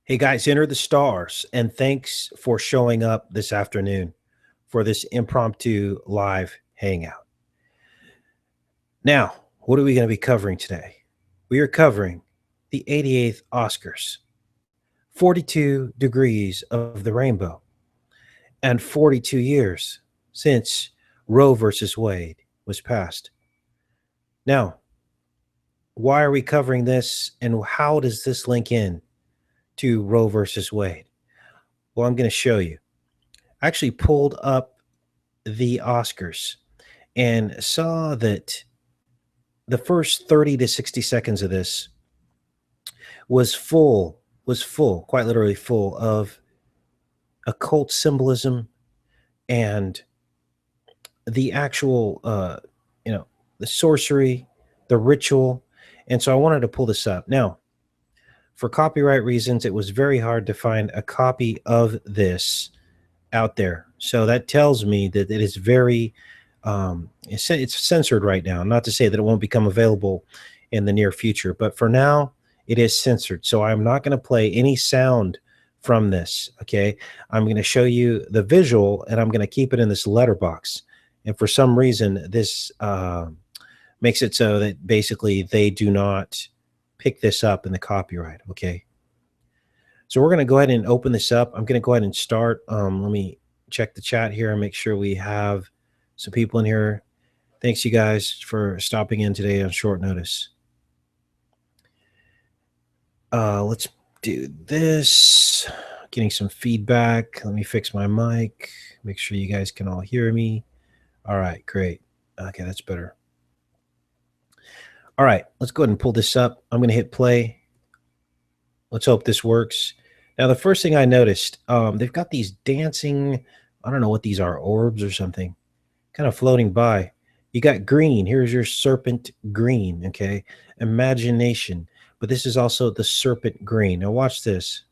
Hey guys, enter the stars, and thanks for showing up this afternoon for this impromptu live hangout. Now, what are we going to be covering today? We are covering the 88th Oscars, 42 degrees of the rainbow, and 42 years since Roe versus Wade was passed. Now, why are we covering this, and how does this link in to Roe versus Wade? Well, I'm going to show you. I actually pulled up the Oscars and saw that the first 30 to 60 seconds of this was full, quite literally full of occult symbolism and the actual the sorcery, the ritual. And so I wanted to pull this up. Now, for copyright reasons, it was very hard to find a copy of this out there. So that tells me that it is very it's censored right now. Not to say that it won't become available in the near future, but for now it is censored. So I'm not going to play any sound from this. Okay, I'm going to show you the visual, and I'm going to keep it in this letterbox. And for some reason, this makes it so that basically they do not pick this up in the copyright. Okay, so we're going to go ahead and open this up. I'm going to go ahead and start. Let me check the chat here and make sure we have some people in here. Thanks, you guys, for stopping in today on short notice. Let's do this. Getting some feedback. Let me fix my mic. Make sure you guys can all hear me. All right, great. Okay, that's better. All right, let's go ahead and pull this up. I'm going to hit play. Let's hope this works. Now, the first thing I noticed, they've got these dancing, I don't know what these are, orbs or something, kind of floating by. You got green. Here's your serpent green, okay? Imagination. But this is also the serpent green. Now watch this.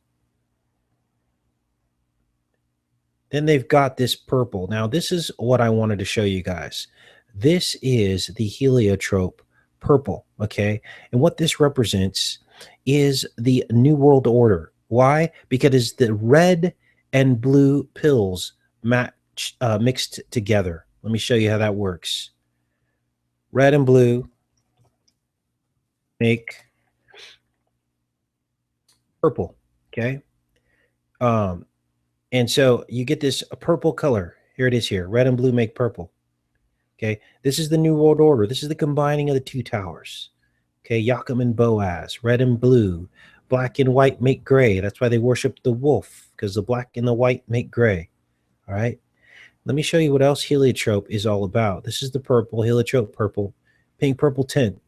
Then they've got this purple. Now this is what I wanted to show you guys. This is the heliotrope purple, okay? And what this represents is the New World Order. Why? Because the red and blue pills mixed together. Let me show you how that works. Red and blue make purple, okay? And so you get this purple color. Here it is here. Red and blue make purple, okay? This is the New World Order. This is the combining of the two towers, okay? Joachim and Boaz, red and blue. Black and white make gray. That's why they worship the wolf, because the black and the white make gray, all right? Let me show you what else heliotrope is all about. This is the purple, heliotrope purple, pink purple tint,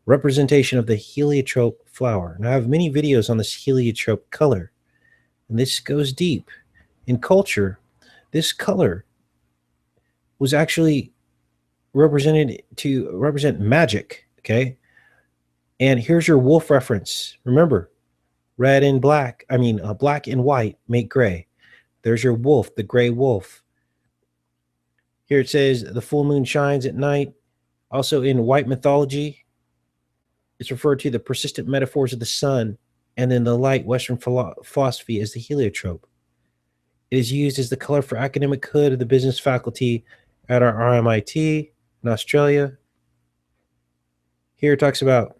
representation of the heliotrope flower. Now, I have many videos on this heliotrope color, and this goes deep. In culture, this color was actually represented to represent magic, okay? And here's your wolf reference. Remember, red and black, black and white make gray. There's your wolf, the gray wolf. Here it says the full moon shines at night. Also in white mythology, it's referred to the persistent metaphors of the sun, and then the light Western philosophy is the heliotrope. It is used as the color for academic hood of the business faculty at our RMIT in Australia. Here it talks about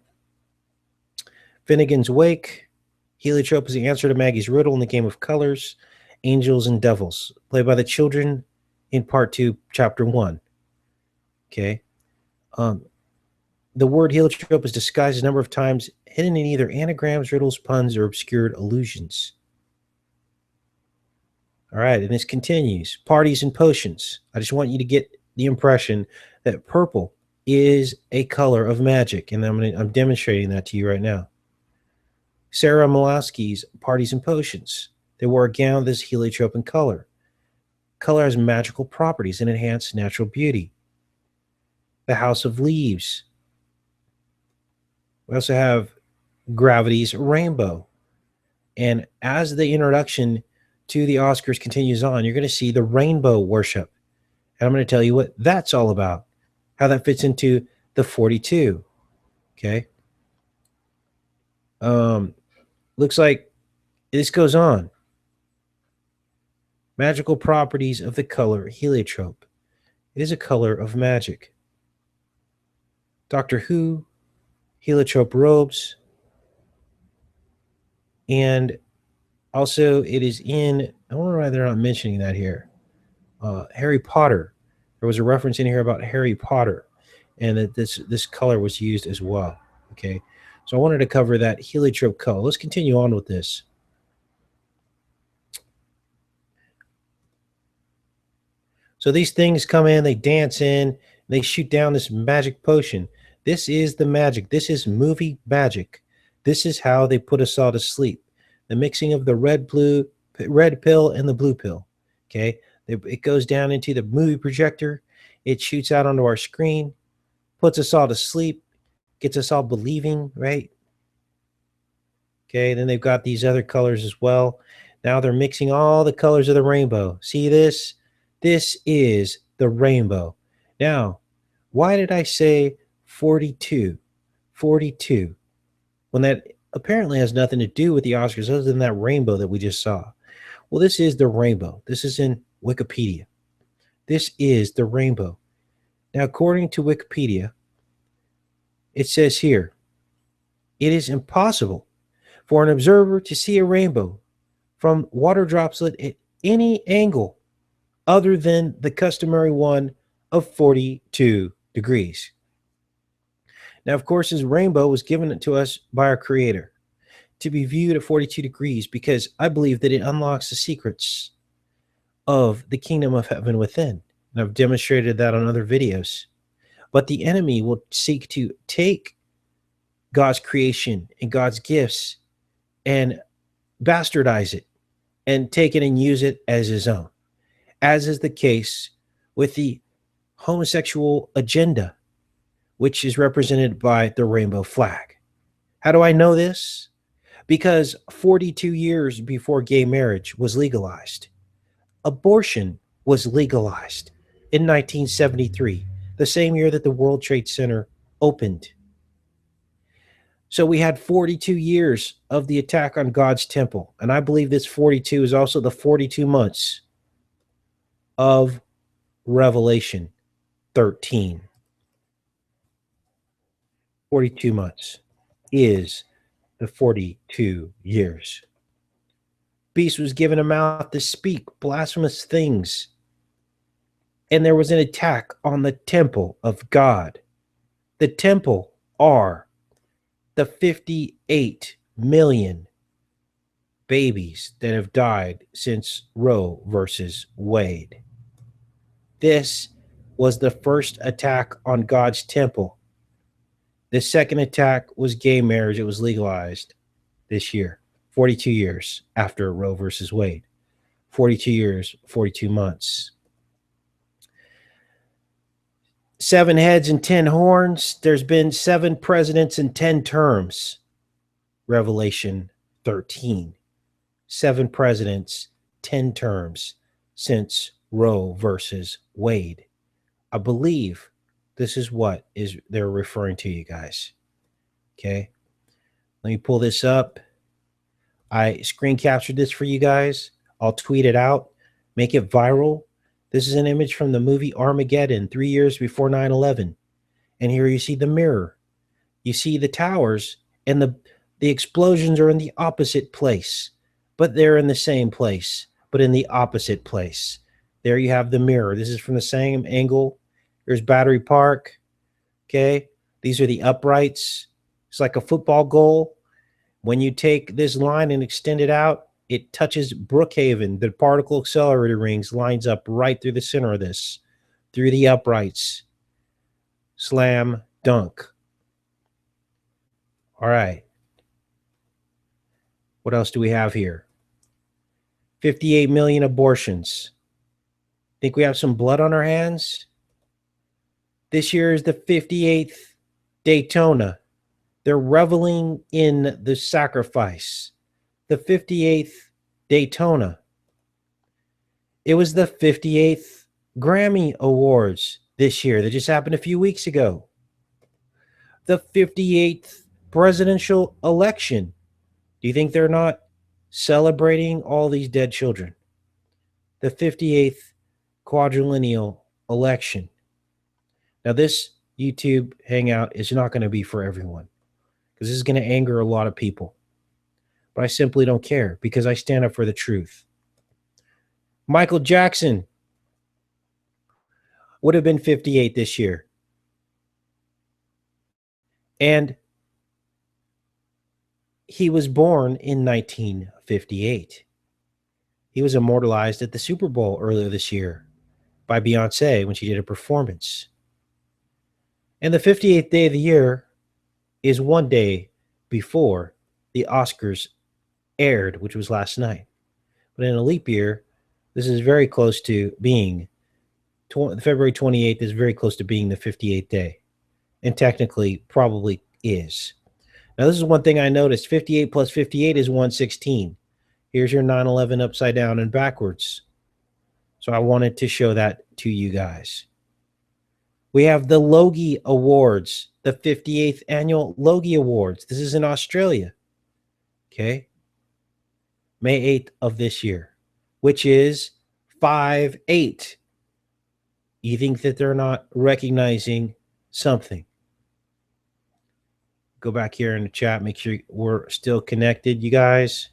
Finnegan's Wake. Heliotrope is the answer to Maggie's riddle in the game of colors, angels and devils, played by the children in part 2, chapter 1. Okay. The word heliotrope is disguised a number of times, hidden in either anagrams, riddles, puns, or obscured allusions. All right, and this continues. Parties and potions. I just want you to get the impression that purple is a color of magic, and I'm demonstrating that to you right now. Sarah Milowski's Parties and Potions. They wore a gown that's heliotrope in color. Color has magical properties and enhance natural beauty. The House of Leaves. We also have Gravity's Rainbow. And as the introduction to the Oscars continues on, you're going to see the rainbow worship. And I'm going to tell you what that's all about, how that fits into the 42. Okay. Looks like This goes on. Magical properties of the color heliotrope. It is a color of magic. Doctor Who, heliotrope robes, and also it is in, I wonder why they're not mentioning that here. Harry Potter. There was a reference in here about Harry Potter, and that this color was used as well. Okay, so I wanted to cover that heliotrope color. Let's continue on with this. So these things come in, they dance in, they shoot down this magic potion. This is the magic. This is movie magic. This is how they put us all to sleep. The mixing of the red pill and the blue pill. Okay, it goes down into the movie projector. It shoots out onto our screen, puts us all to sleep, gets us all believing, right? Okay, then they've got these other colors as well. Now they're mixing all the colors of the rainbow. See this? This is the rainbow. Now, why did I say 42? 42. When that apparently has nothing to do with the Oscars other than that rainbow that we just saw. Well, this is the rainbow. This is in Wikipedia. This is the rainbow. Now, according to Wikipedia, it says here, it is impossible for an observer to see a rainbow from water droplet at any angle other than the customary one of 42 degrees. Now, of course, this rainbow was given to us by our Creator to be viewed at 42 degrees because I believe that it unlocks the secrets of the kingdom of heaven within. And I've demonstrated that on other videos. But the enemy will seek to take God's creation and God's gifts and bastardize it and take it and use it as his own, as is the case with the homosexual agenda, which is represented by the rainbow flag. How do I know this? Because 42 years before gay marriage was legalized, abortion was legalized in 1973, the same year that the World Trade Center opened. So we had 42 years of the attack on God's temple. And I believe this 42 is also the 42 months of Revelation 13. 42 months is the 42 years. Beast was given a mouth to speak blasphemous things. And there was an attack on the temple of God. The temple are the 58 million babies that have died since Roe versus Wade. This was the first attack on God's temple. The second attack was gay marriage. It was legalized this year, 42 years after Roe versus Wade. 42 years, 42 months. 7 heads and 10 horns. There's been 7 presidents in 10 terms. Revelation 13. 7 presidents, 10 terms since Roe versus Wade. I believe this is what is they're referring to, you guys. Okay. Let me pull this up. I screen captured this for you guys. I'll tweet it out, make it viral. This is an image from the movie Armageddon 3 years before 9/11. And here you see the mirror. You see the towers, and the explosions are in the opposite place, but they're in the same place, but in the opposite place. There you have the mirror. This is from the same angle. There's Battery Park. Okay. These are the uprights. It's like a football goal. When you take this line and extend it out, it touches Brookhaven. The particle accelerator rings lines up right through the center of this, through the uprights. Slam dunk. All right. What else do we have here? 58 million abortions. Think we have some blood on our hands? This year is the 58th Daytona. They're reveling in the sacrifice. The 58th Daytona. It was the 58th Grammy Awards this year that just happened a few weeks ago. The 58th presidential election. Do you think they're not celebrating all these dead children. The 58th quadrennial election. Now, this YouTube hangout is not going to be for everyone because this is going to anger a lot of people. But I simply don't care because I stand up for the truth. Michael Jackson would have been 58 this year. And he was born in 1958. He was immortalized at the Super Bowl earlier this year by Beyonce when she did a performance. And the 58th day of the year is one day before the Oscars aired, which was last night. But in a leap year, this is very close to being February 28th is very close to being the 58th day, and technically probably is. Now, this is one thing I noticed. 58 plus 58 is 116. Here's your 9/11 upside down and backwards. So I wanted to show that to you guys. We have the Logie Awards, the 58th annual Logie Awards. This is in Australia. Okay. May 8th of this year, which is 5/8. You think that they're not recognizing something? Go back here in the chat. Make sure we're still connected, you guys.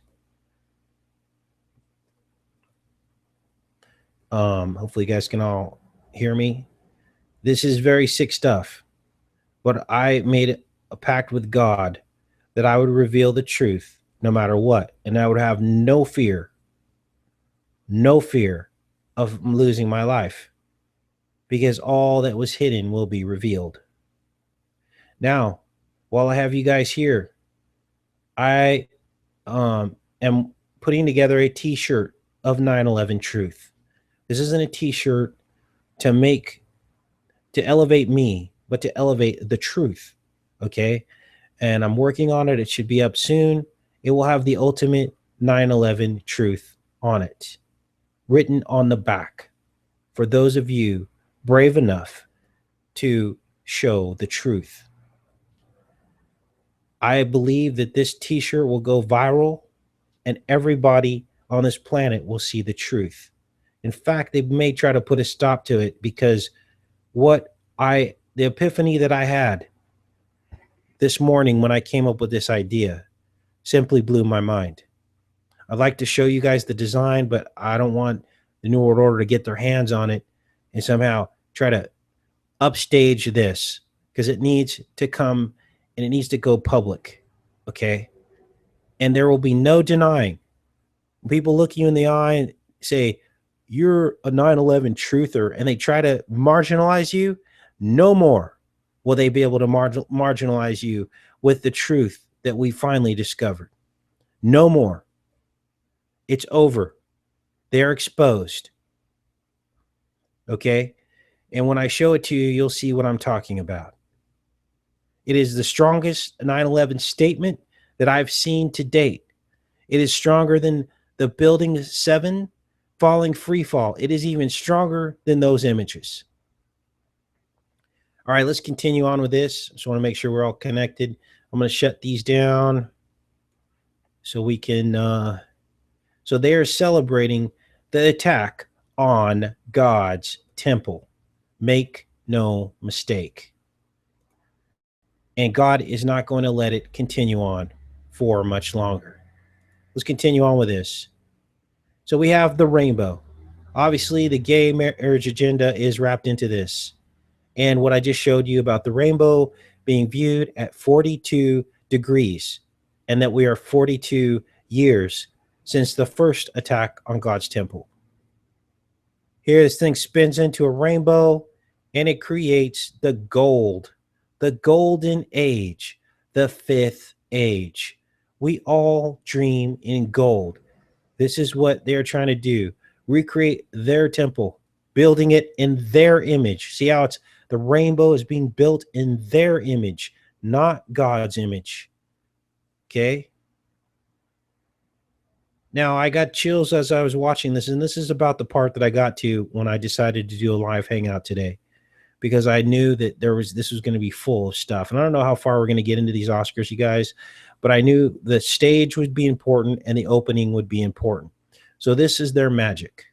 Hopefully you guys can all hear me. This is very sick stuff, but I made a pact with God that I would reveal the truth no matter what, and I would have no fear of losing my life, because all that was hidden will be revealed. Now, while I have you guys here, I am putting together a t-shirt of 9/11 truth. This isn't a t-shirt to elevate me, but to elevate the truth. Okay. And I'm working on it. It should be up soon. It will have the ultimate 9/11 truth on it, written on the back, for those of you brave enough to show the truth. I believe that this t-shirt will go viral and everybody on this planet will see the truth. In fact, they may try to put a stop to it, because the epiphany that I had this morning when I came up with this idea simply blew my mind. I'd like to show you guys the design, but I don't want the New World Order to get their hands on it and somehow try to upstage this, because it needs to come and it needs to go public. Okay. And there will be no denying. People look you in the eye and say, you're a 9/11 truther, and they try to marginalize you. No more will they be able to marginalize you with the truth that we finally discovered. No more. It's over. They're exposed. Okay. And when I show it to you, you'll see what I'm talking about. It is the strongest 9/11 statement that I've seen to date. It is stronger than the Building 7 falling free fall. It is even stronger than those images. All right, let's continue on with this. Just want to make sure we're all connected. I'm going to shut these down so we can. So they are celebrating the attack on God's temple. Make no mistake. And God is not going to let it continue on for much longer. Let's continue on with this. So we have the rainbow. Obviously, the gay marriage agenda is wrapped into this. And what I just showed you about the rainbow being viewed at 42 degrees, and that we are 42 years since the first attack on God's temple. Here, this thing spins into a rainbow, and it creates the golden age, the fifth age. We all dream in gold. This is what they're trying to do. Recreate their temple, building it in their image. See how the rainbow is being built in their image, not God's image. Okay. Now, I got chills as I was watching this, and this is about the part that I got to when I decided to do a live hangout today, because I knew that this was going to be full of stuff. And I don't know how far we're going to get into these Oscars, you guys, but I knew the stage would be important and the opening would be important. So this is their magic.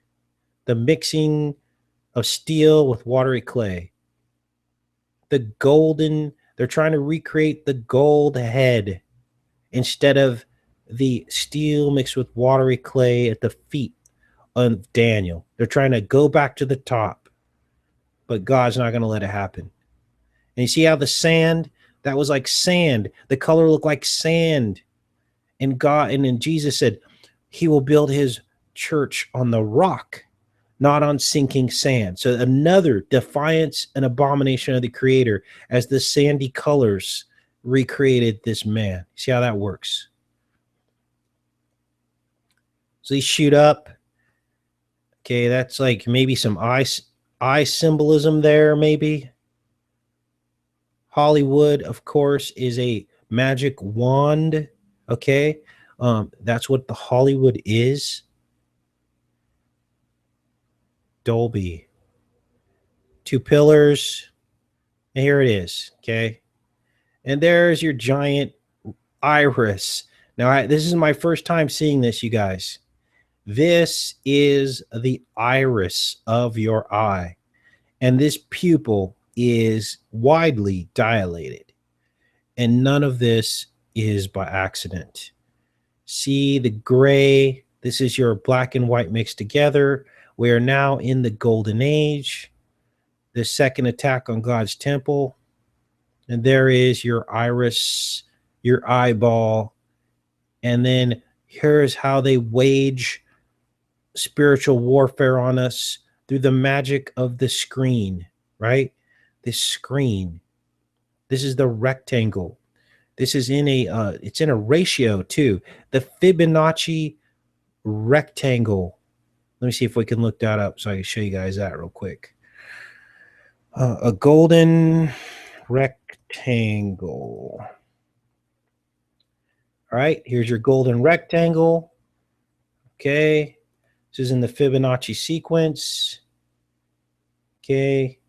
The mixing of steel with watery clay. The golden, they're trying to recreate the gold head instead of the steel mixed with watery clay at the feet of Daniel. They're trying to go back to the top, but God's not going to let it happen. And you see how the sand, that was like sand. The color looked like sand. And God, and then Jesus said, he will build his church on the rock, not on sinking sand. So another defiance and abomination of the Creator as the sandy colors recreated this man. See how that works? So they shoot up. Okay, that's like maybe some eye symbolism there, maybe. Hollywood, of course, is a magic wand. Okay, that's what the Hollywood is. Dolby. Two pillars. And here it is. Okay, and there's your giant iris. Now, this is my first time seeing this, you guys. This is the iris of your eye, and this pupil is widely dilated, and none of this is by accident. See the gray? This is your black and white mixed together. We are now in the golden age, the second attack on God's temple, and there is your iris, your eyeball, and then here's how they wage spiritual warfare on us through the magic of the screen, right? This screen. This is the rectangle. This is in a it's in a ratio too. The Fibonacci rectangle. Let me see if we can look that up so I can show you guys that real quick. A golden rectangle. All right, here's your golden rectangle. Okay, this is in the Fibonacci sequence. Okay,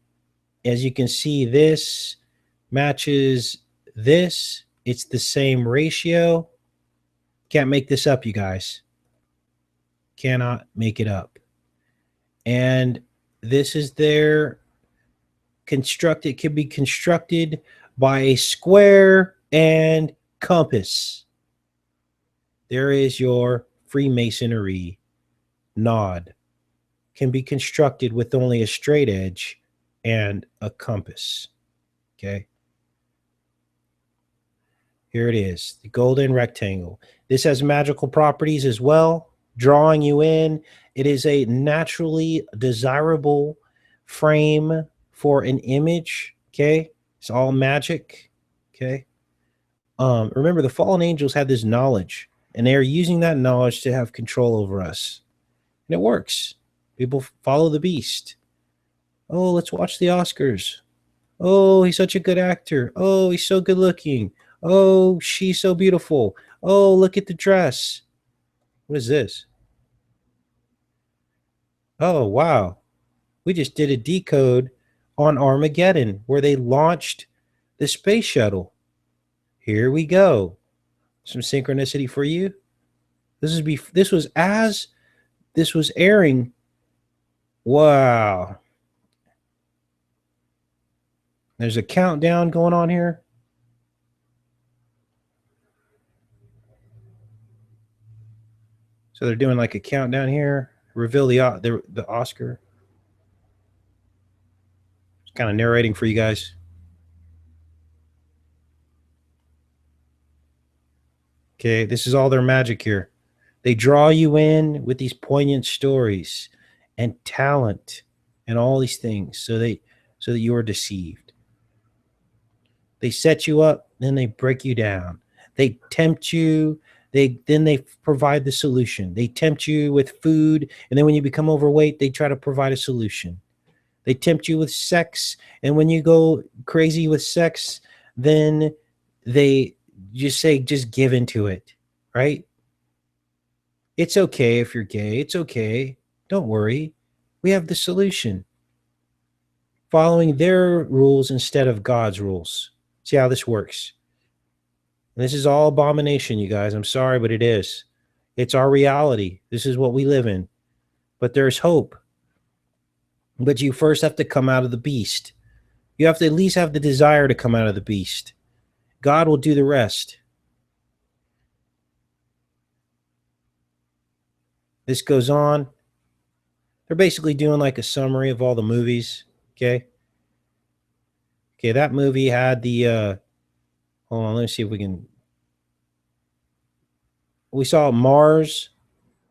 as you can see, this matches this. It's the same ratio. Can't make this up, you guys. Cannot make it up. And this is their constructed, can be constructed by a square and compass. There is your Freemasonry nod. Can be constructed with only a straight edge and a compass. Okay. Here it is, the golden rectangle. This has magical properties as well, drawing you in. It is a naturally desirable frame for an image. Okay. It's all magic. Okay. Remember, the fallen angels had this knowledge, and they are using that knowledge to have control over us. And it works. People follow the beast. Oh, let's watch the Oscars. Oh, he's such a good actor. Oh, he's so good looking. Oh, she's so beautiful. Oh, look at the dress. What is this? Oh, wow. We just did a decode on Armageddon where they launched the space shuttle. Here we go. Some synchronicity for you. This was airing. Wow. There's a countdown going on here. So they're doing like a countdown here. Reveal the Oscar. It's kind of narrating for you guys. Okay, this is all their magic here. They draw you in with these poignant stories and talent and all these things so that you are deceived. They set you up, then they break you down. They tempt you, then they provide the solution. They tempt you with food, and then when you become overweight, they try to provide a solution. They tempt you with sex, and when you go crazy with sex, then they just say, just give into it, right? It's okay if you're gay. It's okay. Don't worry. We have the solution. Following their rules instead of God's rules. See how this works. This is all abomination, you guys. I'm sorry, but it is. It's our reality. This is what we live in. But there's hope. But you first have to come out of the beast. You have to at least have the desire to come out of the beast. God will do the rest. This goes on. They're basically doing like a summary of all the movies. Okay. Okay, that movie had the hold on, let's see if we can. We saw Mars,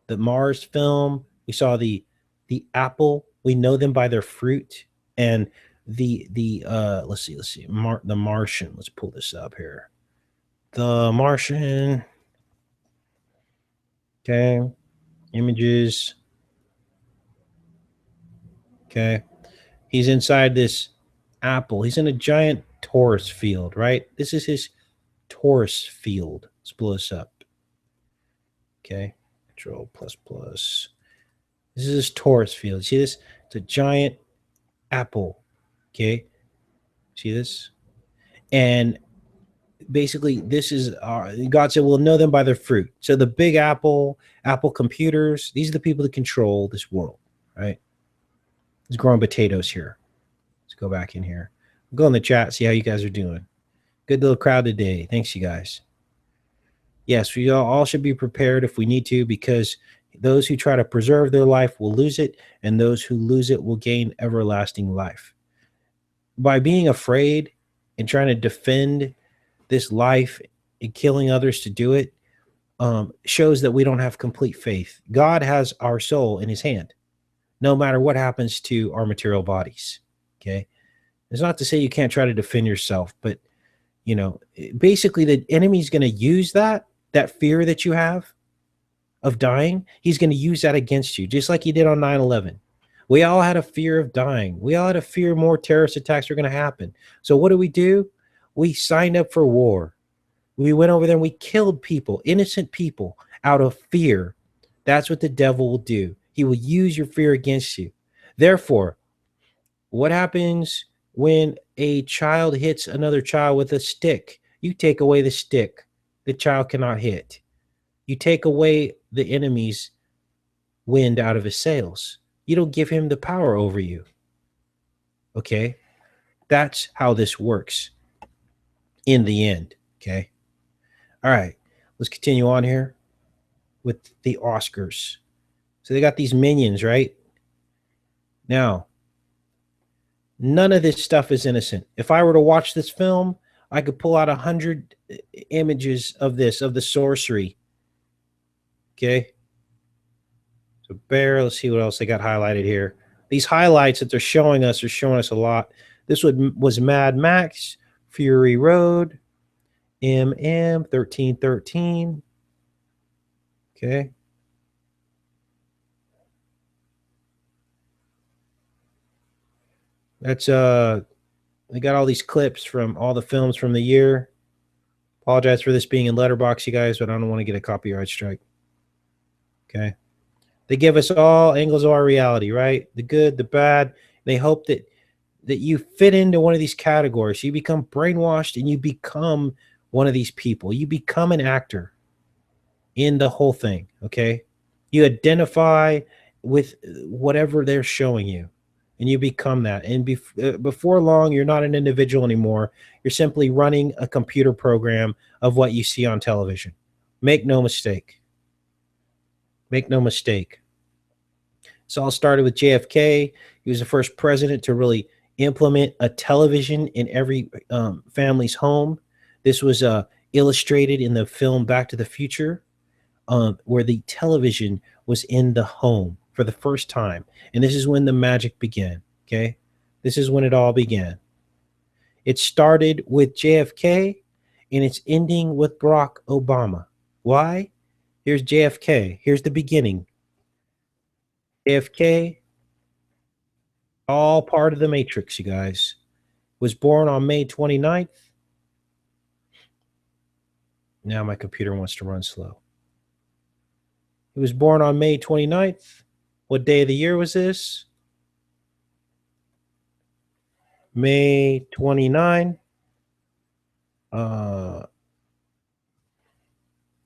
the Mars film. We saw the apple. We know them by their fruit. And the let's see, the Martian. Let's pull this up here. The Martian. Okay. Images. Okay. He's inside this apple. He's in a giant torus field, right? This is his torus field. Let's blow this up. Okay. Control plus plus. This is his torus field. See this? It's a giant apple. Okay. See this? And basically, this is God said, we'll know them by their fruit. So the big Apple computers, these are the people that control this world, right? He's growing potatoes here. Let's go back in here. Go in the chat, see how you guys are doing. Good little crowd today. Thanks, you guys. Yes, we all should be prepared if we need to, because those who try to preserve their life will lose it, and those who lose it will gain everlasting life. By being afraid and trying to defend this life and killing others to do it, shows that we don't have complete faith. God has our soul in his hand, no matter what happens to our material bodies. Okay. It's not to say you can't try to defend yourself, but you know, basically the enemy's going to use that fear that you have of dying. He's going to use that against you, just like he did on 9/11. We all had a fear of dying. We all had a fear more terrorist attacks are going to happen. So what do? We signed up for war. We went over there and we killed people, innocent people, out of fear. That's what the devil will do. He will use your fear against you. Therefore, what happens when a child hits another child with a stick? You take away the stick. The child cannot hit. You take away the enemy's wind out of his sails. You don't give him the power over you. Okay? That's how this works in the end. Okay? All right. Let's continue on here with the Oscars. So they got these minions, right? Now, none of this stuff is innocent. If I were to watch this film, I could pull out 100 images of this, of the sorcery. Okay. So bear, let's see what else they got highlighted here. These highlights that they're showing us are showing us a lot. This was Mad Max, Fury Road, MM 1313. Okay. That's they got all these clips from all the films from the year. Apologize for this being in letterbox, you guys, but I don't want to get a copyright strike. Okay. They give us all angles of our reality, right? The good, the bad. They hope that you fit into one of these categories. You become brainwashed and you become one of these people. You become an actor in the whole thing, okay? You identify with whatever they're showing you, and you become that. And before long, you're not an individual anymore. You're simply running a computer program of what you see on television. Make no mistake. Make no mistake. This all started with JFK. He was the first president to really implement a television in every family's home. This was illustrated in the film Back to the Future, where the television was in the home for the first time. And this is when the magic began, okay? This is when it all began. It started with JFK, and it's ending with Barack Obama. Why? Here's JFK. Here's the beginning. JFK, all part of the Matrix, you guys, was born on May 29th. Now my computer wants to run slow. He was born on May 29th. What day of the year was this? May 29.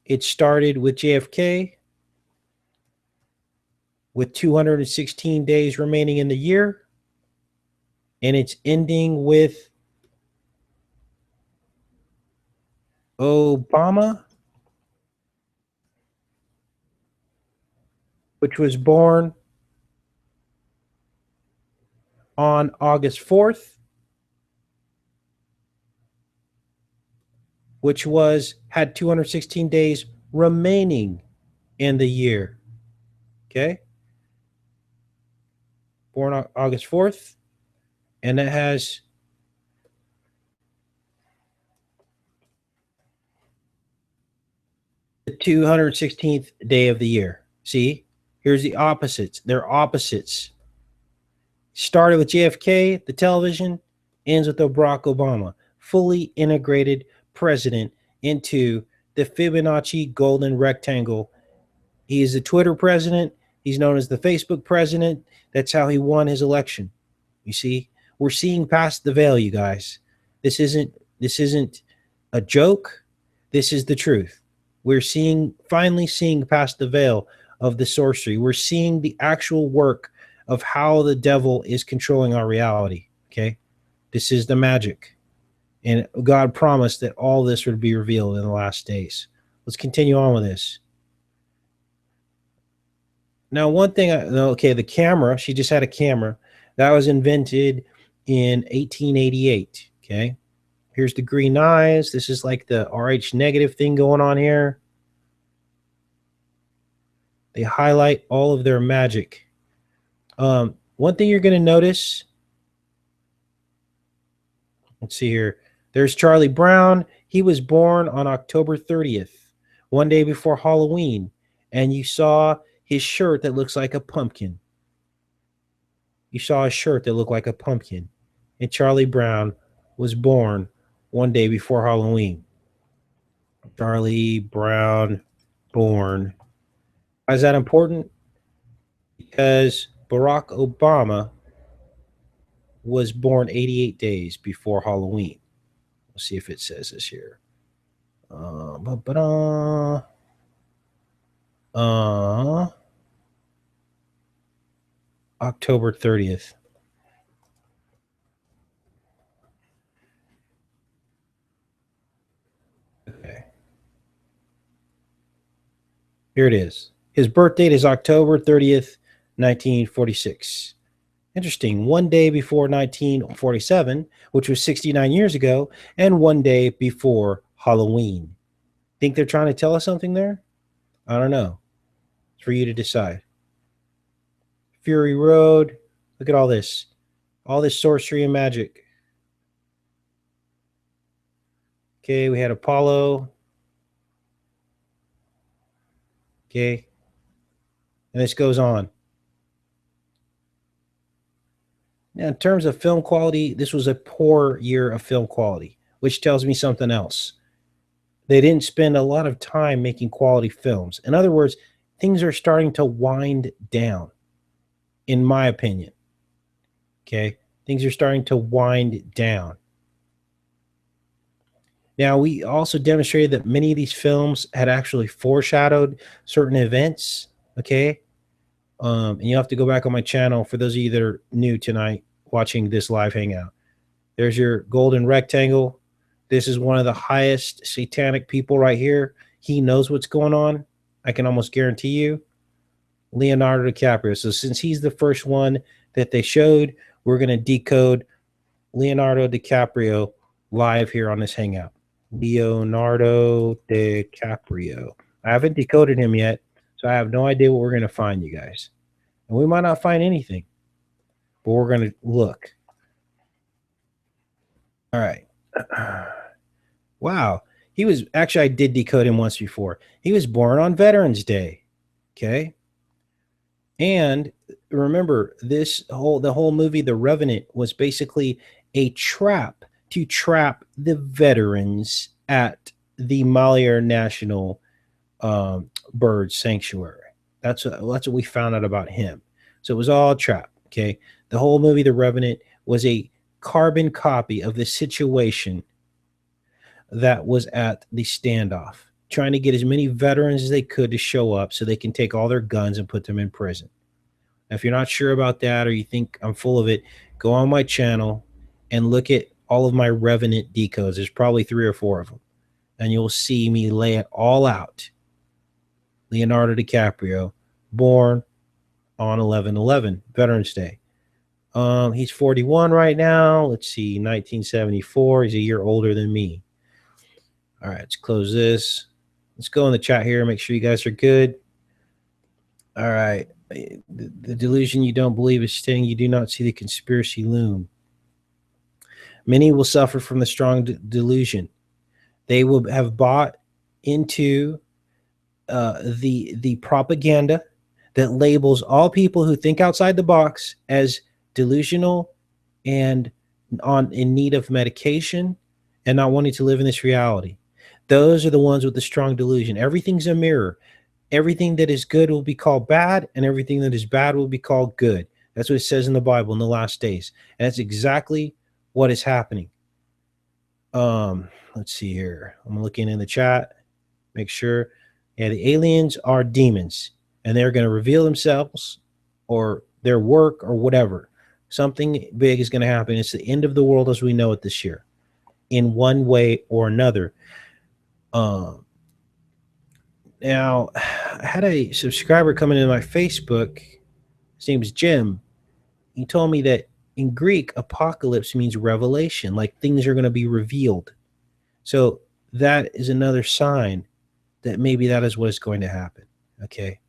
It started with JFK with 216 days remaining in the year, and it's ending with Obama, which was born on August 4th, which had 216 days remaining in the year. Okay? Born on August 4th, and it has the 216th day of the year. See? Here's the opposites. They're opposites. Started with JFK, the television, ends with Barack Obama, fully integrated president into the Fibonacci golden rectangle. He is the Twitter president. He's known as the Facebook president. That's how he won his election. You see, we're seeing past the veil, you guys. This isn't a joke. This is the truth. We're finally seeing past the veil of the sorcery. We're seeing the actual work of how the devil is controlling our reality. Okay, this is the magic, and God promised that all this would be revealed in the last days. Let's continue on with this. Now, one thing, okay, the camera, she just had a camera that was invented in 1888. Okay, here's the green eyes. This is like the RH negative thing going on here. They highlight all of their magic. One thing you're going to notice, let's see here. There's Charlie Brown. He was born on October 30th, one day before Halloween. And you saw his shirt that looks like a pumpkin. You saw a shirt that looked like a pumpkin. And Charlie Brown was born one day before Halloween. Charlie Brown born. Why is that important? Because Barack Obama was born 88 days before Halloween. Let's see if it says this here. October 30th. Okay. Here it is. His birth date is October 30th, 1946. Interesting. One day before 1947, which was 69 years ago, and one day before Halloween. Think they're trying to tell us something there? I don't know. It's for you to decide. Fury Road. Look at all this. All this sorcery and magic. Okay, we had Apollo. Okay. And this goes on. Now, in terms of film quality, this was a poor year of film quality, which tells me something else. They didn't spend a lot of time making quality films. In other words, things are starting to wind down, in my opinion. Okay? Things are starting to wind down. Now, we also demonstrated that many of these films had actually foreshadowed certain events. Okay? And you have to go back on my channel for those of you that are new tonight watching this live hangout. There's your golden rectangle. This is one of the highest satanic people right here. He knows what's going on. I can almost guarantee you. Leonardo DiCaprio. So since he's the first one that they showed, we're going to decode Leonardo DiCaprio live here on this hangout. Leonardo DiCaprio. I haven't decoded him yet, so I have no idea what we're going to find, you guys. And we might not find anything, but we're going to look. All right. Wow. He was actually, I did decode him once before. He was born on Veterans Day. Okay. And remember, the whole movie, The Revenant, was basically a trap to trap the veterans at the Malheur National Bird Sanctuary. That's what we found out about him. So it was all a trap. Okay. The whole movie, The Revenant, was a carbon copy of the situation that was at the standoff trying to get as many veterans as they could to show up so they can take all their guns and put them in prison. Now, if you're not sure about that or you think I'm full of it, go on my channel and look at all of my Revenant decodes. There's probably 3 or 4 of them. And you'll see me lay it all out. Leonardo DiCaprio, born on 11/11, Veterans Day. He's 41 right now. Let's see, 1974. He's a year older than me. All right, let's close this. Let's go in the chat here. Make sure you guys are good. All right. The delusion you don't believe is saying you do not see the conspiracy loom. Many will suffer from the strong delusion. They will have bought into the propaganda that labels all people who think outside the box as delusional and in need of medication and not wanting to live in this reality. Those are the ones with the strong delusion. Everything's a mirror. Everything that is good will be called bad, and everything that is bad will be called good. That's what it says in the Bible in the last days. And that's exactly what is happening. Let's see here. I'm looking in the chat. Make sure. Yeah, the aliens are demons, and they're going to reveal themselves or their work or whatever. Something big is going to happen. It's the end of the world as we know it this year in one way or another. Now, I had a subscriber coming into my Facebook. His name is Jim. He told me that in Greek, apocalypse means revelation, like things are going to be revealed. So that is another sign that maybe that is what is going to happen. Okay.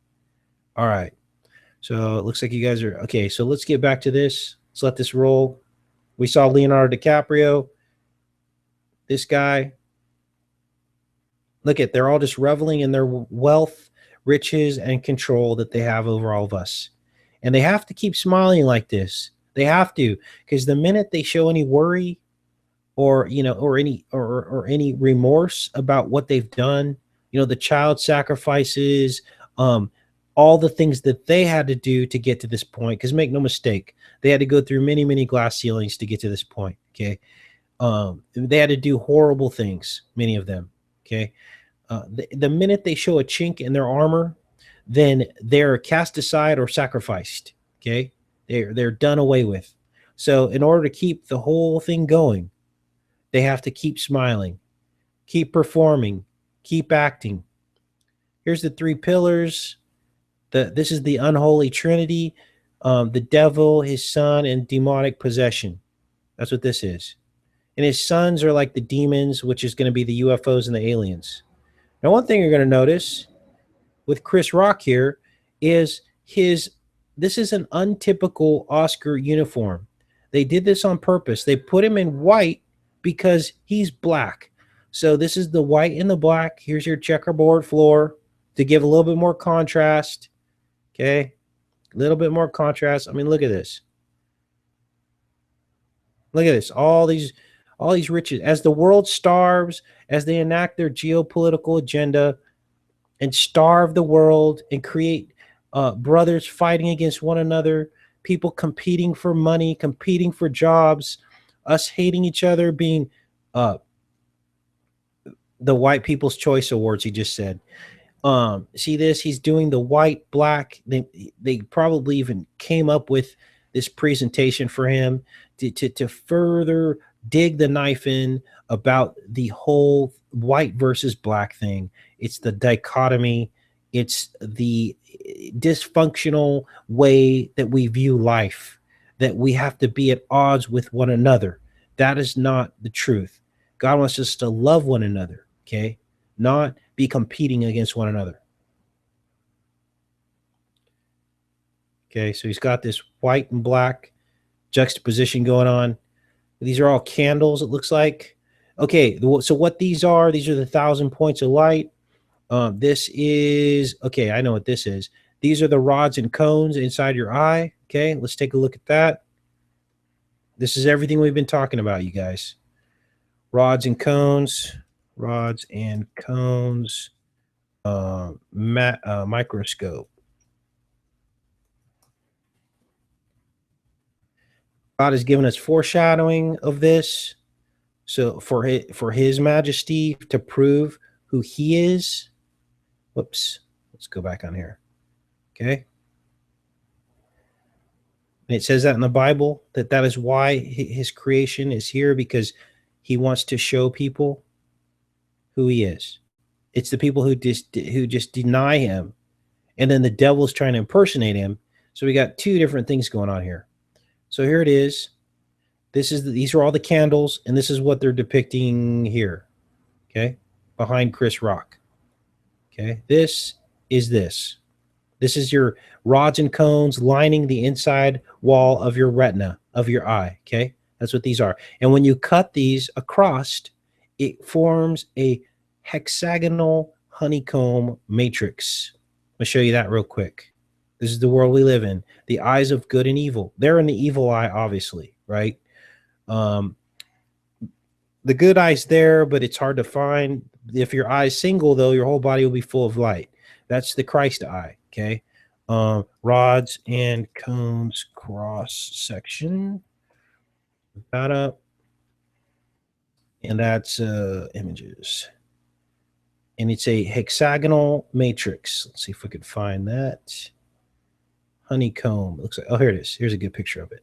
All right. So it looks like you guys are okay. So let's get back to this. Let's let this roll. We saw Leonardo DiCaprio. This guy. Look at, they're all just reveling in their wealth, riches, and control that they have over all of us. And they have to keep smiling like this. They have to, because the minute they show any worry or, you know, or any remorse about what they've done, you know, the child sacrifices, all the things that they had to do to get to this point, because make no mistake, they had to go through many, many glass ceilings to get to this point. Okay. They had to do horrible things, many of them. Okay. The minute they show a chink in their armor, then they're cast aside or sacrificed. Okay. They're done away with. So in order to keep the whole thing going, they have to keep smiling, keep performing, keep acting. Here's the 3 pillars. This is the unholy trinity, the devil, his son, and demonic possession. That's what this is. And his sons are like the demons, which is going to be the UFOs and the aliens. Now, one thing you're going to notice with Chris Rock here is this is an untypical Oscar uniform. They did this on purpose. They put him in white because he's black. So this is the white and the black. Here's your checkerboard floor to give a little bit more contrast. Okay. A little bit more contrast. I mean, look at this. Look at this. All these riches. As the world starves, as they enact their geopolitical agenda and starve the world and create brothers fighting against one another, people competing for money, competing for jobs, us hating each other, being the White People's Choice Awards, he just said. See this? He's doing the white, black. They probably even came up with this presentation for him to further dig the knife in about the whole white versus black thing. It's the dichotomy. It's the dysfunctional way that we view life, that we have to be at odds with one another. That is not the truth. God wants us to love one another, okay? Not be competing against one another. Okay, so he's got this white and black juxtaposition going on. These are all candles, it looks like. Okay, so what these are the 1,000 points of light. This is, okay, I know what this is. These are the rods and cones inside your eye. Okay, let's take a look at that. This is everything we've been talking about, you guys. Rods and cones, microscope. God has given us foreshadowing of this. So for his majesty to prove who he is. Whoops. Let's go back on here. Okay. And it says that in the Bible, that is why his creation is here, because he wants to show people who he is. It's the people who just deny him, and then the devil's trying to impersonate him. So we got two different things going on here. So here it is. These are all the candles, and this is what they're depicting here. Okay, behind Chris Rock. Okay, this is this. This is your rods and cones lining the inside wall of your retina, of your eye, okay? That's what these are. And when you cut these across, it forms a hexagonal honeycomb matrix. I'll show you that real quick. This is the world we live in. The eyes of good and evil. They're in the evil eye, obviously, right? The good eye's there, but it's hard to find. If your eye's single, though, your whole body will be full of light. That's the Christ eye, okay? Rods and cones cross section. That up. And that's images. And it's a hexagonal matrix. Let's see if we could find that. Honeycomb. It looks like, oh, here it is. Here's a good picture of it.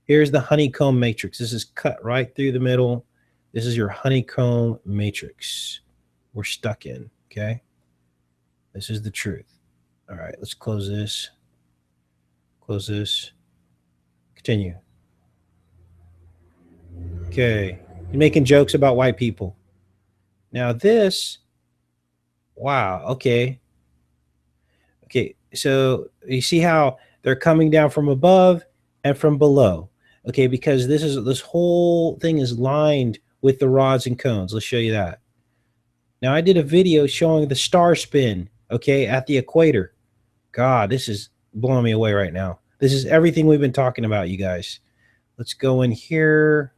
Here's the honeycomb matrix. This is cut right through the middle. This is your honeycomb matrix we're stuck in, okay? This is the truth. All right, let's close this. Close this. Continue. Okay, you're making jokes about white people. Now this, wow, okay. Okay, so you see how they're coming down from above and from below. Okay, because this whole thing is lined with the rods and cones. Let's show you that. Now, I did a video showing the star spin, okay, at the equator. God, this is blowing me away right now. This is everything we've been talking about, you guys. Let's go in here.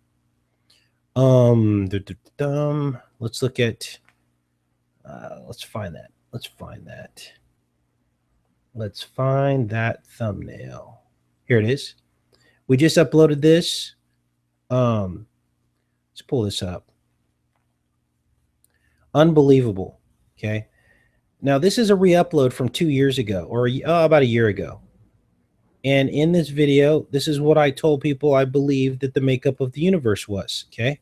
Let's look at, let's find that. Let's find that. Let's find that thumbnail. Here it is. We just uploaded this. Let's pull this up. Unbelievable. Okay. Now, this is a re-upload from 2 years ago, or about a year ago. And in this video, this is what I told people I believe that the makeup of the universe was. Okay.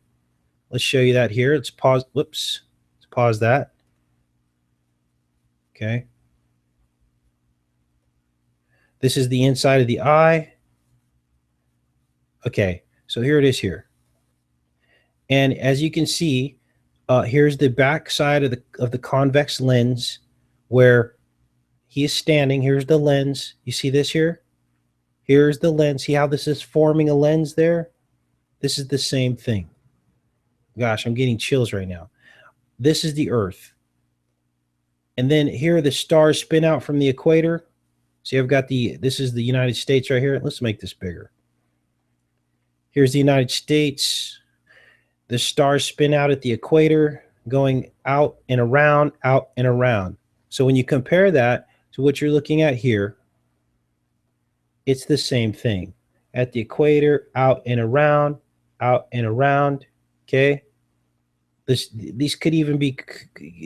Let's show you that here. Let's pause. Whoops. Let's pause that. Okay. This is the inside of the eye. Okay. So here it is here. And as you can see, here's the back side of the convex lens where he is standing. Here's the lens. You see this here? Here's the lens. See how this is forming a lens there? This is the same thing. Gosh, I'm getting chills right now. This is the Earth. And then here the stars spin out from the equator. See, I've got this is the United States right here. Let's make this bigger. Here's the United States. The stars spin out at the equator, going out and around, out and around. So when you compare that to what you're looking at here, it's the same thing. At the equator, out and around, okay? These could even be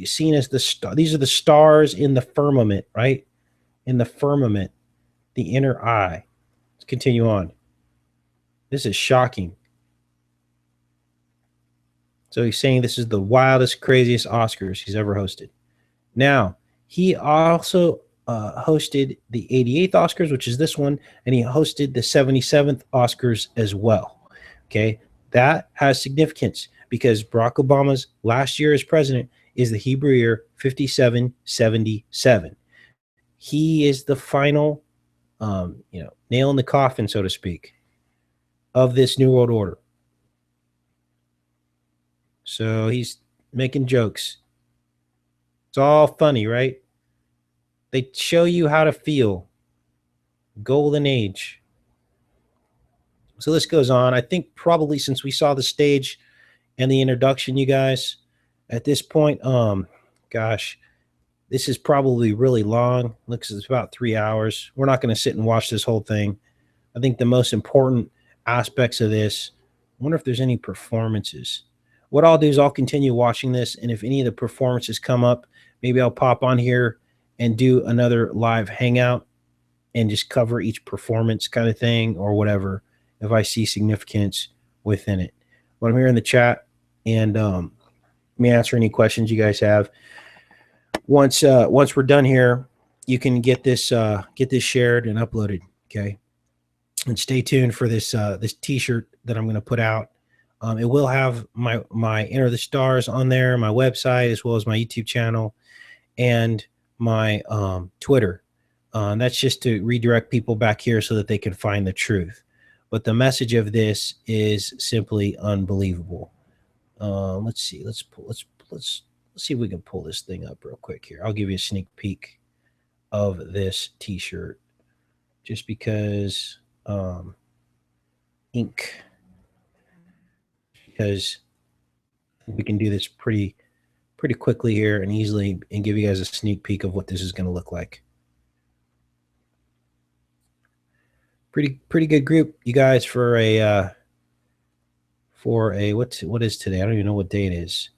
seen as the star. These are the stars in the firmament, right? In the firmament, the inner eye. Let's continue on. This is shocking. So he's saying this is the wildest, craziest Oscars he's ever hosted. Now, he also hosted the 88th Oscars, which is this one, and he hosted the 77th Oscars as well. Okay, that has significance because Barack Obama's last year as president is the Hebrew year 5777. He is the final, nail in the coffin, so to speak, of this New World Order. So he's making jokes. It's all funny, right? They show you how to feel. Golden age. So this goes on. I think probably since we saw the stage and the introduction, you guys, at this point, gosh, this is probably really long. Looks like it's about 3 hours. We're not going to sit and watch this whole thing. I think the most important aspects of this, I wonder if there's any performances. what I'll do is I'll continue watching this, and if any of the performances come up, maybe I'll pop on here and do another live hangout and just cover each performance kind of thing or whatever if I see significance within it. But I'm here in the chat, and let me answer any questions you guys have. Once we're done here, you can get this shared and uploaded. Okay, and stay tuned for this T-shirt that I'm going to put out. It will have my Enter the Stars on there, my website, as well as my YouTube channel and my Twitter. That's just to redirect people back here so that they can find the truth. But the message of this is simply unbelievable. Let's see. Let's see if we can pull this thing up real quick here. I'll give you a sneak peek of this T-shirt, just because ink. Because we can do this pretty quickly here and easily, and give you guys a sneak peek of what this is going to look like. Pretty good group, you guys, for a what is today? I don't even know what day it is.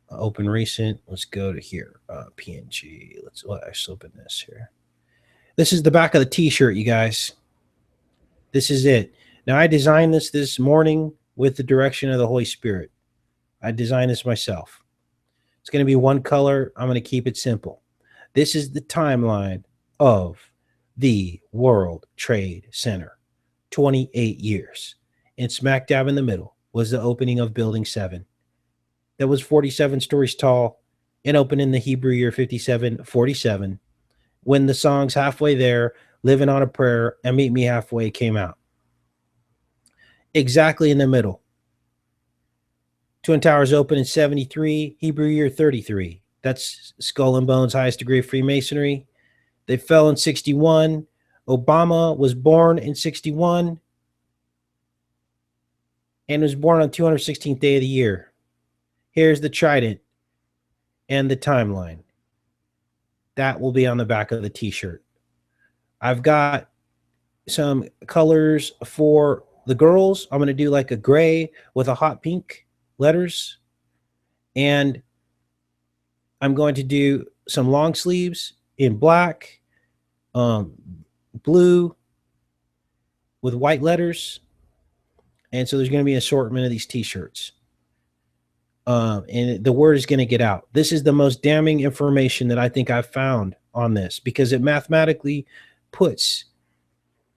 Open recent. Let's go to here. PNG. Let's open this here. This is the back of the T-shirt, you guys. This is it. Now, I designed this morning with the direction of the Holy Spirit. I designed this myself. It's going to be one color. I'm going to keep it simple. This is the timeline of the World Trade Center. 28 years. And smack dab in the middle was the opening of Building 7. That was 47 stories tall and opened in the Hebrew year 5747, when the songs Halfway There, Living on a Prayer, and Meet Me Halfway came out. Exactly in the middle. Twin Towers opened in 73, Hebrew year 33. That's Skull and Bones' highest degree of Freemasonry. They fell in 61. Obama was born in 61 and was born on 216th day of the year. Here's the trident and the timeline. That will be on the back of the T-shirt. I've got some colors for the girls. I'm going to do like a gray with a hot pink letters. And I'm going to do some long sleeves in black, blue with white letters. And so there's going to be an assortment of these T-shirts. And the word is going to get out. This is the most damning information that I think I've found on this, because it mathematically puts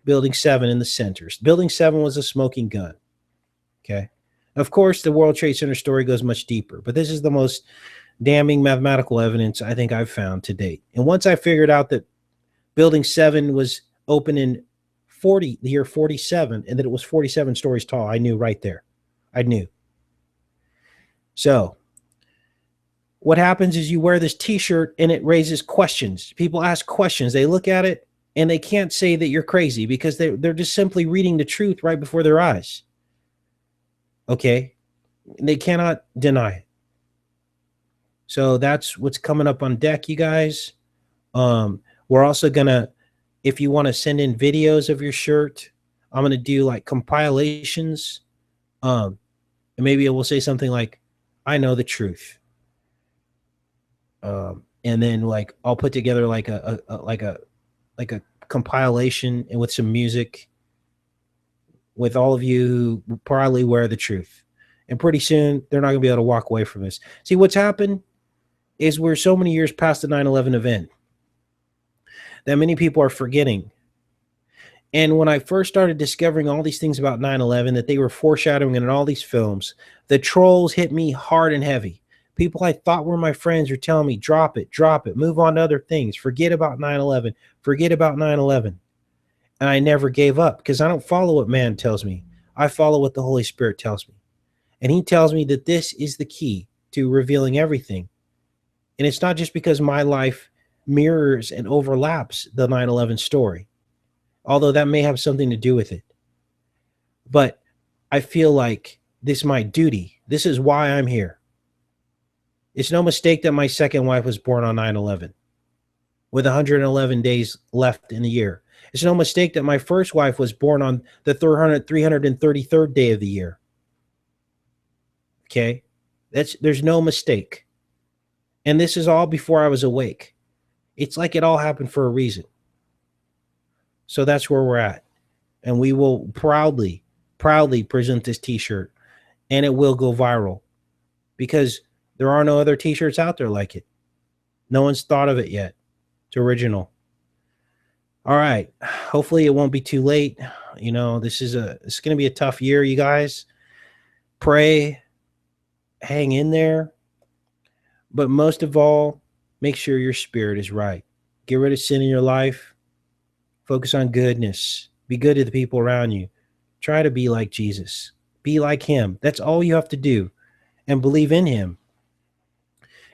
Building 7 in the center. Building 7 was a smoking gun. Okay. Of course, the World Trade Center story goes much deeper, but this is the most damning mathematical evidence I think I've found to date. And once I figured out that Building 7 was open in the year 47, and that it was 47 stories tall, I knew right there. I knew. So what happens is you wear this T-shirt and it raises questions. People ask questions. They look at it and they can't say that you're crazy, because they're just simply reading the truth right before their eyes. Okay? They cannot deny it. So that's what's coming up on deck, you guys. We're also going to, if you want to send in videos of your shirt, I'm going to do like compilations. And maybe it will say something like, I know the truth. And then like I'll put together like a compilation and with some music with all of you who probably wear the truth. And pretty soon they're not going to be able to walk away from this. See, what's happened is we're so many years past the 9/11 event that many people are forgetting. And when I first started discovering all these things about 9/11 that they were foreshadowing in all these films, the trolls hit me hard and heavy. People I thought were my friends are telling me, drop it, move on to other things, forget about 9/11, forget about 9/11. And I never gave up, because I don't follow what man tells me. I follow what the Holy Spirit tells me. And he tells me that this is the key to revealing everything. And it's not just because my life mirrors and overlaps the 9/11 story, although that may have something to do with it. But I feel like this is my duty. This is why I'm here. It's no mistake that my second wife was born on 9/11 with 111 days left in the year. It's no mistake that my first wife was born on the 333rd day of the year. Okay? There's no mistake. And this is all before I was awake. It's like it all happened for a reason. So that's where we're at. And we will proudly present this t-shirt, and it will go viral because there are no other t-shirts out there like it. No one's thought of it yet. It's original. All right. Hopefully it won't be too late. You know, it's going to be a tough year, you guys. Pray, hang in there. But most of all, make sure your spirit is right. Get rid of sin in your life. Focus on goodness. Be good to the people around you. Try to be like Jesus. Be like him. That's all you have to do. And believe in him.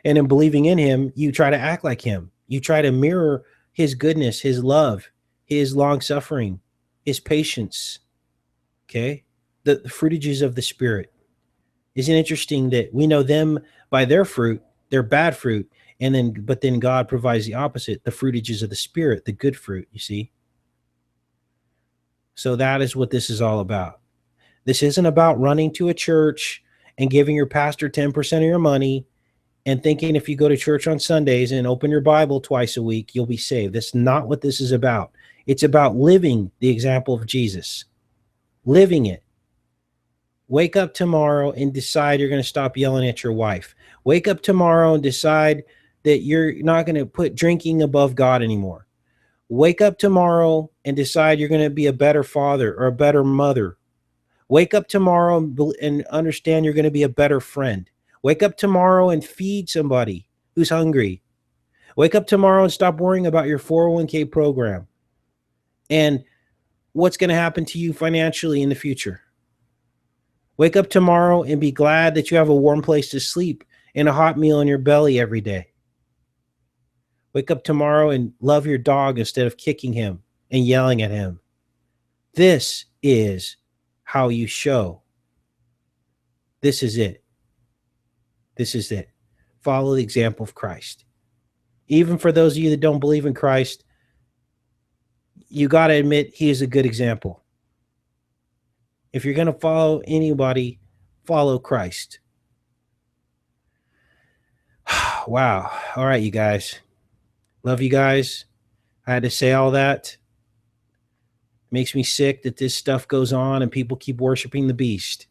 And in believing in him, you try to act like him. You try to mirror his goodness, his love, his long suffering, his patience. Okay? The fruitages of the Spirit. Isn't it interesting that we know them by their fruit, their bad fruit, but then God provides the opposite, the fruitages of the Spirit, the good fruit, you see? So that is what this is all about. This isn't about running to a church and giving your pastor 10% of your money and thinking if you go to church on Sundays and open your Bible twice a week, you'll be saved. That's not what this is about. It's about living the example of Jesus, living it. Wake up tomorrow and decide you're going to stop yelling at your wife. Wake up tomorrow and decide that you're not going to put drinking above God anymore. Wake up tomorrow and decide you're going to be a better father or a better mother. Wake up tomorrow and understand you're going to be a better friend. Wake up tomorrow and feed somebody who's hungry. Wake up tomorrow and stop worrying about your 401k program and what's going to happen to you financially in the future. Wake up tomorrow and be glad that you have a warm place to sleep and a hot meal in your belly every day. Wake up tomorrow and love your dog instead of kicking him and yelling at him. This is how you show. This is it. This is it. Follow the example of Christ. Even for those of you that don't believe in Christ, you got to admit he is a good example. If you're going to follow anybody, follow Christ. Wow. All right, you guys. Love you guys. I had to say all that. Makes me sick that this stuff goes on and people keep worshiping the beast.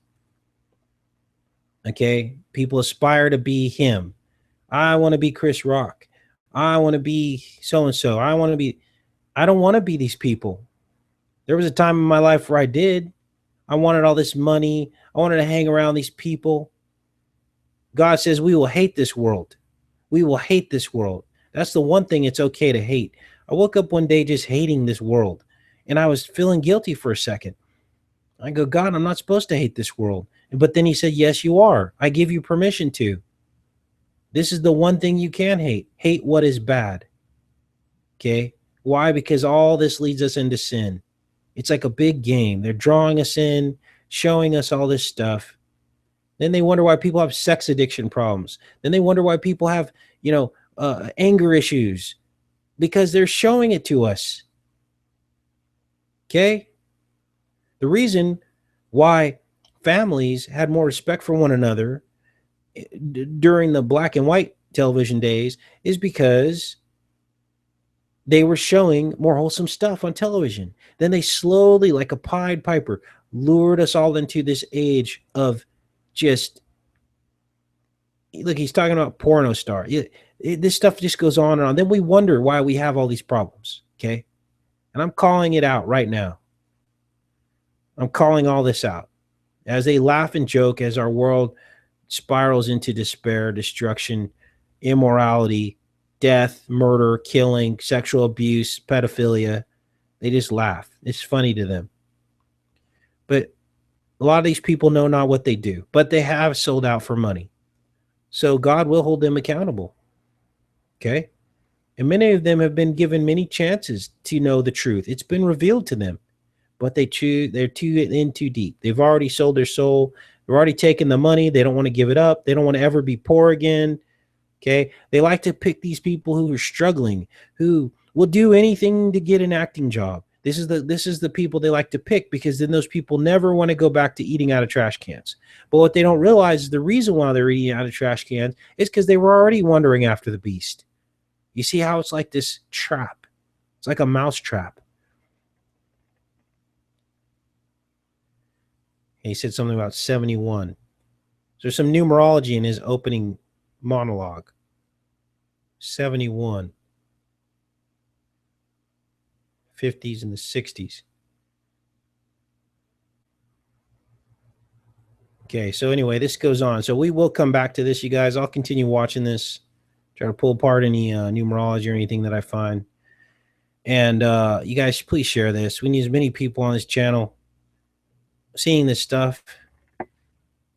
Okay? People aspire to be him. I want to be Chris Rock. I want to be so-and-so. I don't want to be these people. There was a time in my life where I did. I wanted all this money. I wanted to hang around these people. God says we will hate this world. We will hate this world. That's the one thing it's okay to hate. I woke up one day just hating this world, and I was feeling guilty for a second. I go, God, I'm not supposed to hate this world. But then he said, yes, you are. I give you permission to. This is the one thing you can hate. Hate what is bad. Okay? Why? Because all this leads us into sin. It's like a big game. They're drawing us in, showing us all this stuff. Then they wonder why people have sex addiction problems. Then they wonder why people have, anger issues, because they're showing it to us. Okay? The reason why families had more respect for one another during the black and white television days is because they were showing more wholesome stuff on television. Then they slowly, like a Pied Piper, lured us all into this age of just, look, he's talking about porno star. This stuff just goes on and on. Then we wonder why we have all these problems, okay? And I'm calling it out right now. I'm calling all this out. As they laugh and joke, as our world spirals into despair, destruction, immorality, death, murder, killing, sexual abuse, pedophilia, they just laugh. It's funny to them. But a lot of these people know not what they do, but they have sold out for money. So God will hold them accountable. Okay? And many of them have been given many chances to know the truth. It's been revealed to them, but they're too deep. They've already sold their soul. They're already taken the money. They don't want to give it up. They don't want to ever be poor again. Okay? They like to pick these people who are struggling, who will do anything to get an acting job. This is the people they like to pick, because then those people never want to go back to eating out of trash cans. But what they don't realize is the reason why they're eating out of trash cans is because they were already wandering after the beast. You see how it's like this trap? It's like a mouse trap. And he said something about 71. There's some numerology in his opening monologue. 71. 50s and the 60s. Okay, so anyway, this goes on. So we will come back to this, you guys. I'll continue watching this, try to pull apart any numerology or anything that I find. And you guys, please share this. We need as many people on this channel seeing this stuff.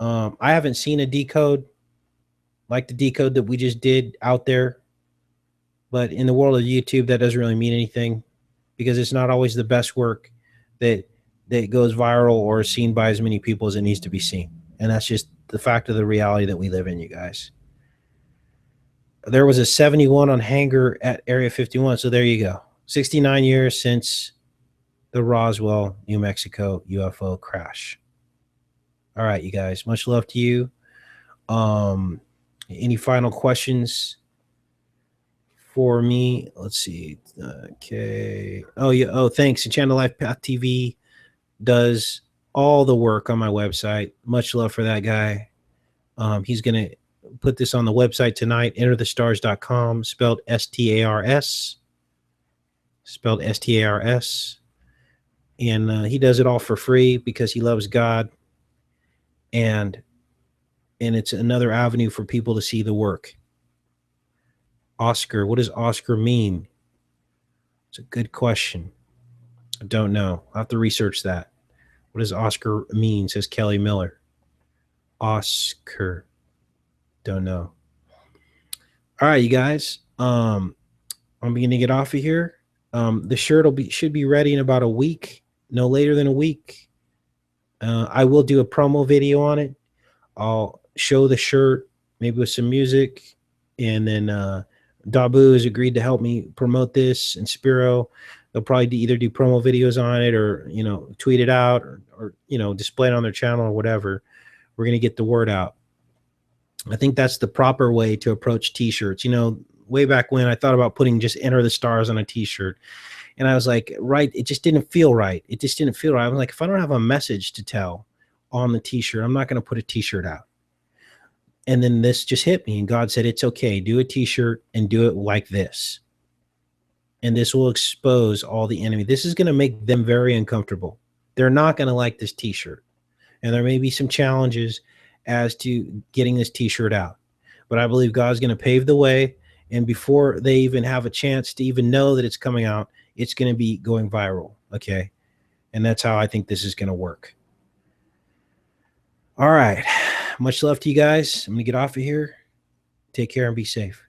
I haven't seen a decode like the decode that we just did out there. But in the world of YouTube, that doesn't really mean anything, because it's not always the best work that goes viral or is seen by as many people as it needs to be seen. And that's just the fact of the reality that we live in, you guys. There was a 71 on Hanger at Area 51. So there you go. 69 years since the Roswell, New Mexico UFO crash. All right, you guys, much love to you. Any final questions for me? Let's see. Okay. Oh, yeah. Oh, thanks. And Channel Life Path TV does all the work on my website. Much love for that guy. He's going to put this on the website tonight, enterthestars.com, spelled S-T-A-R-S, spelled S-T-A-R-S. And he does it all for free because he loves God. And it's another avenue for people to see the work. Oscar, what does Oscar mean? It's a good question. I don't know. I'll have to research that. What does Oscar mean, says Kelly Miller. Oscar. Don't know. All right, you guys. I'm going to get off of here. The shirt should be ready in about a week, no later than a week. I will do a promo video on it. I'll show the shirt, maybe with some music, and then Dabu has agreed to help me promote this, and Spiro, they'll probably either do promo videos on it, or tweet it out, or display it on their channel or whatever. We're going to get the word out. I think that's the proper way to approach t-shirts. Way back when, I thought about putting just Enter the Stars on a t-shirt, and I was like, right, it just didn't feel right. It just didn't feel right. I was like, if I don't have a message to tell on the t-shirt, I'm not going to put a t-shirt out. And then this just hit me, and God said, it's okay, do a t-shirt and do it like this. And this will expose all the enemy. This is going to make them very uncomfortable. They're not going to like this t-shirt. And there may be some challenges as to getting this t-shirt out. But I believe God's going to pave the way. And before they even have a chance to even know that it's coming out, it's going to be going viral. Okay. And that's how I think this is going to work. All right. Much love to you guys. I'm going to get off of here. Take care and be safe.